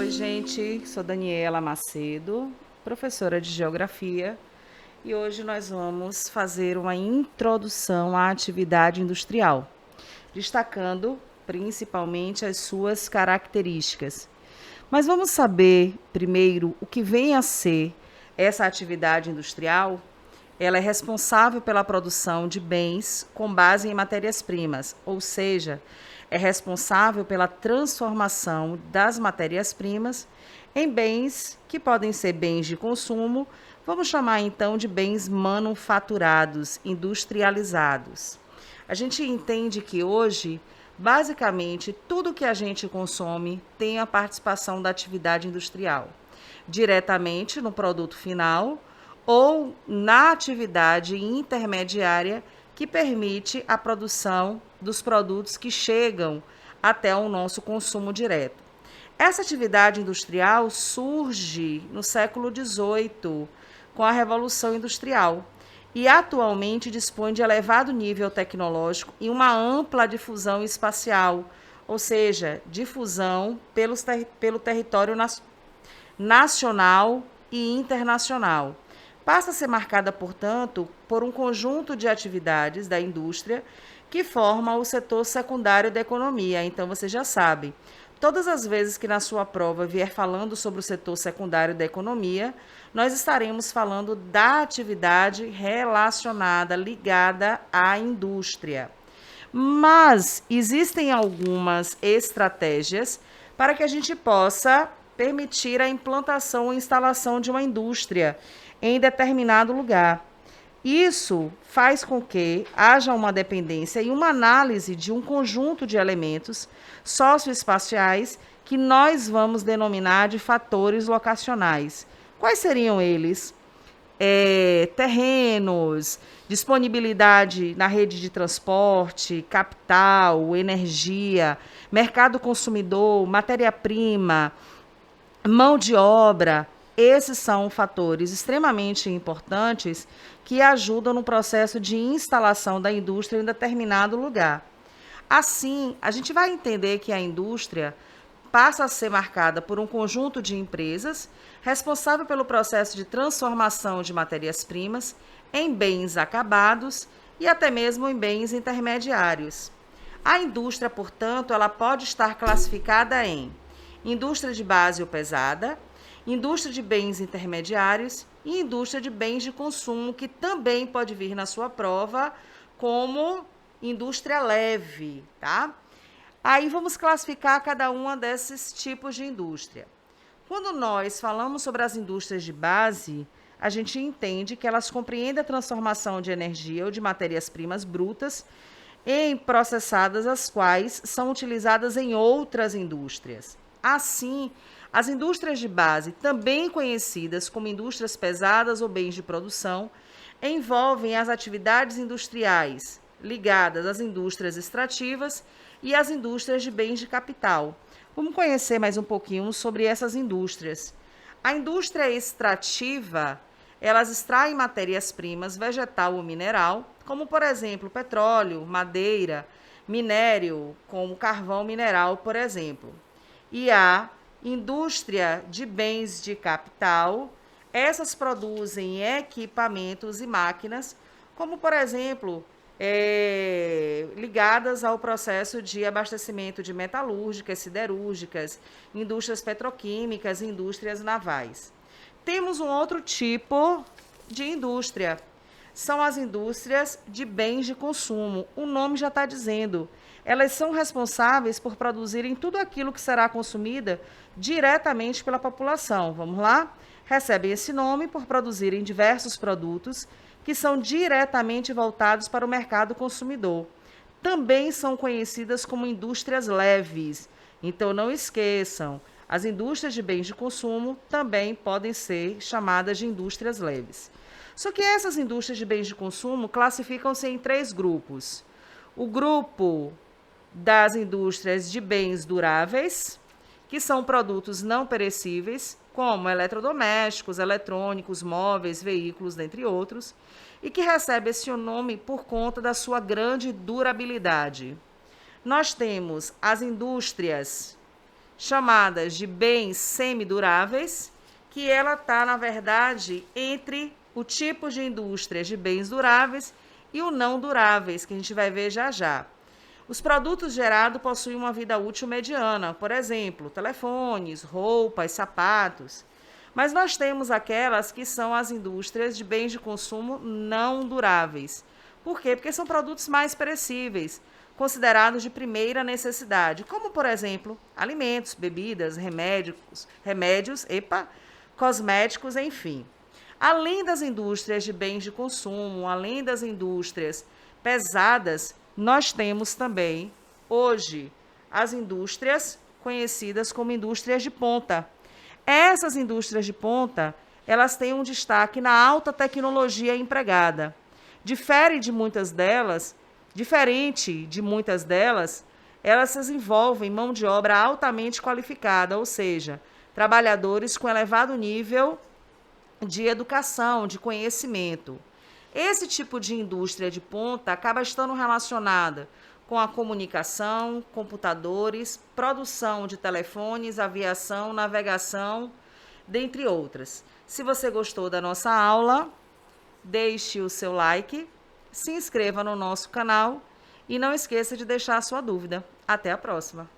Oi, gente, sou Daniela Macedo, professora de Geografia, e hoje nós vamos fazer uma introdução à atividade industrial, destacando principalmente as suas características. Mas vamos saber primeiro o que vem a ser essa atividade industrial. Ela é responsável pela produção de bens com base em matérias-primas, ou seja, é responsável pela transformação das matérias-primas em bens que podem ser bens de consumo, vamos chamar então de bens manufaturados, industrializados. A gente entende que hoje, basicamente, tudo que a gente consome tem a participação da atividade industrial, diretamente no produto final ou na atividade intermediária que permite a produção dos produtos que chegam até o nosso consumo direto. Essa atividade industrial surge no século XVIII, com a Revolução Industrial, e atualmente dispõe de elevado nível tecnológico e uma ampla difusão espacial, ou seja, difusão pelo território nacional e internacional. Passa a ser marcada, portanto, por um conjunto de atividades da indústria que forma o setor secundário da economia. Então, você já sabe, todas as vezes que na sua prova vier falando sobre o setor secundário da economia, nós estaremos falando da atividade relacionada, ligada à indústria. Mas existem algumas estratégias para que a gente possa permitir a implantação ou instalação de uma indústria em determinado lugar. Isso faz com que haja uma dependência e uma análise de um conjunto de elementos socioespaciais que nós vamos denominar de fatores locacionais. Quais seriam eles? Terrenos, disponibilidade na rede de transporte, capital, energia, mercado consumidor, matéria-prima, mão de obra. Esses são fatores extremamente importantes que ajudam no processo de instalação da indústria em determinado lugar. Assim, a gente vai entender que a indústria passa a ser marcada por um conjunto de empresas responsável pelo processo de transformação de matérias-primas em bens acabados e até mesmo em bens intermediários. A indústria, portanto, ela pode estar classificada em indústria de base ou pesada, indústria de bens intermediários e indústria de bens de consumo, que também pode vir na sua prova como indústria leve, tá? Aí vamos classificar cada uma desses tipos de indústria. Quando nós falamos sobre as indústrias de base, a gente entende que elas compreendem a transformação de energia ou de matérias-primas brutas em processadas, as quais são utilizadas em outras indústrias. Assim, as indústrias de base, também conhecidas como indústrias pesadas ou bens de produção, envolvem as atividades industriais ligadas às indústrias extrativas e às indústrias de bens de capital. Vamos conhecer mais um pouquinho sobre essas indústrias. A indústria extrativa, elas extraem matérias-primas, vegetal ou mineral, como, por exemplo, petróleo, madeira, minério, como carvão mineral, por exemplo. E a indústria de bens de capital, essas produzem equipamentos e máquinas, como, por exemplo, ligadas ao processo de abastecimento de metalúrgicas, siderúrgicas, indústrias petroquímicas, indústrias navais. Temos um outro tipo de indústria, são as indústrias de bens de consumo. O nome já está dizendo, elas são responsáveis por produzirem tudo aquilo que será consumida diretamente pela população. Vamos lá? Recebem esse nome por produzirem diversos produtos que são diretamente voltados para o mercado consumidor. Também são conhecidas como indústrias leves. Então, não esqueçam, as indústrias de bens de consumo também podem ser chamadas de indústrias leves. Só que essas indústrias de bens de consumo classificam-se em 3 grupos. O grupo das indústrias de bens duráveis, que são produtos não perecíveis, como eletrodomésticos, eletrônicos, móveis, veículos, dentre outros, e que recebe esse nome por conta da sua grande durabilidade. Nós temos as indústrias chamadas de bens semiduráveis, que ela está, na verdade, entre o tipo de indústrias de bens duráveis e o não duráveis, que a gente vai ver já já. Os produtos gerados possuem uma vida útil mediana, por exemplo, telefones, roupas, sapatos. Mas nós temos aquelas que são as indústrias de bens de consumo não duráveis. Por quê? Porque são produtos mais perecíveis, considerados de primeira necessidade, como, por exemplo, alimentos, bebidas, remédios, cosméticos, enfim. Além das indústrias de bens de consumo, além das indústrias pesadas, nós temos também, hoje, as indústrias conhecidas como indústrias de ponta. Essas indústrias de ponta, elas têm um destaque na alta tecnologia empregada. Diferente de muitas delas, elas desenvolvem mão de obra altamente qualificada, ou seja, trabalhadores com elevado nível de educação, de conhecimento. Esse tipo de indústria de ponta acaba estando relacionada com a comunicação, computadores, produção de telefones, aviação, navegação, dentre outras. Se você gostou da nossa aula, deixe o seu like, se inscreva no nosso canal e não esqueça de deixar a sua dúvida. Até a próxima!